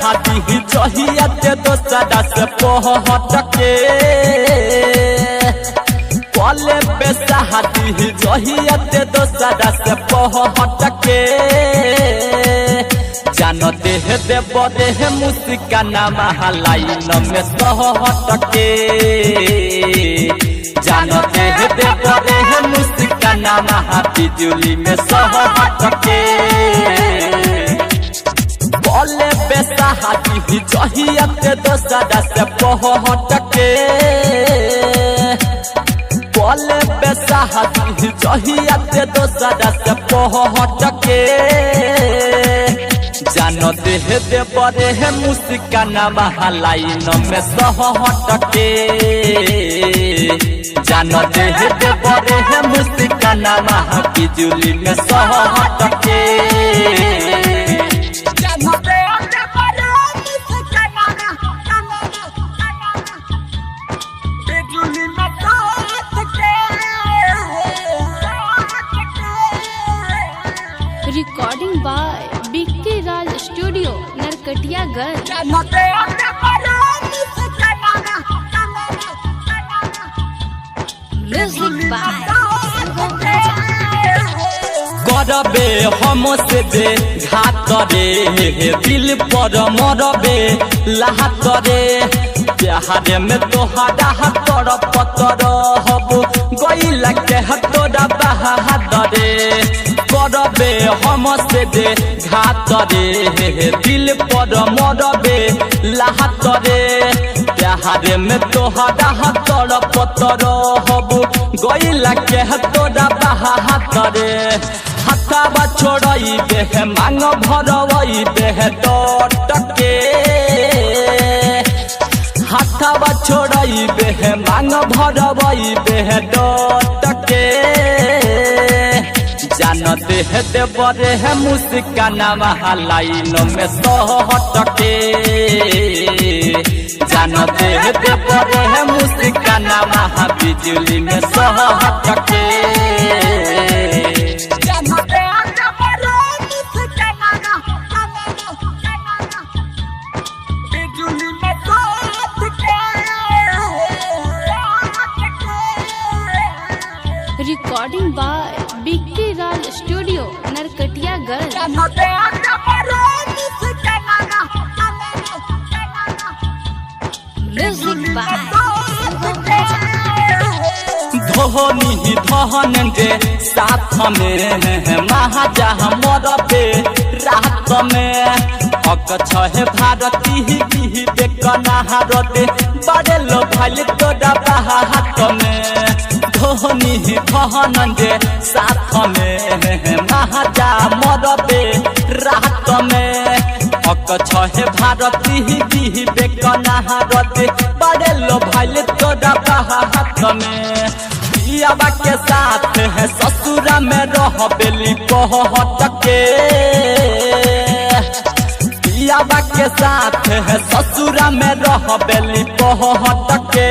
हाथी जहिया ते दोसरा से पहटके पले बेसा हाथी जहिया ते दोसरा से पहटके जानते है देव देह मुस्काना महालाइन में सहटके जानते है देव देह मुस्काना महाती जुली में सहटके पले बेसा हाथी जहिया ते दोसरा से पहटके पले बेसा हाथी जहिया ते दोसरा से पहटके जानते है देव देह मुस्काना महालाइन में सहटके जानते है देव देह मुस्काना महाती जुली में सहटके recording by Bikki Raj studio Narkatiaganj. Music by करबे हम से दे घात रे दिल पर मरबे लाहत रे प्यारे में तोहरा हतर पतर हब गईला के हतोरा बहादर रे करबे हम से दे घात रे दिल पर मरबे लाहत रे प्यारे में तोहरा हतर पतर हब गईला के हतोरा बहादर रे हथाबा छोड़ई देह मांग भरवई देह टके हथाबा छोड़ई देह मांग भरवई देह टके जानते है देव देह मुस्काना महालाइन में सहटके जानते है देव देह मुस्काना महाबिजुली में सहटके recording by Bikki Raj studio Narkatiaganj. Music by Dhoni धहन दे साथ में महाजा मरबे रात में हक छहे भारती ही देखना हारते बड़े लो भाई तोरा हाथ में धोनी धहन दे साथ में महाजा मरबे रात में हक छहे भारती ही देखना हारते बड़े लो भाई तोरा हाथ में पियाबा के साथ है ससुरा में रह बेली पहटके पियाबा के साथ है ससुरा में रह बेली पहटके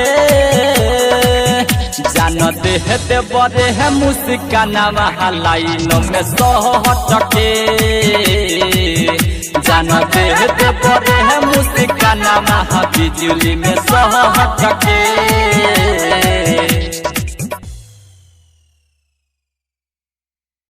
जानते है देव देह मुस्काना महालाइन में सहटके जानते है देव देह मुस्काना महाबिजुली में सहटके।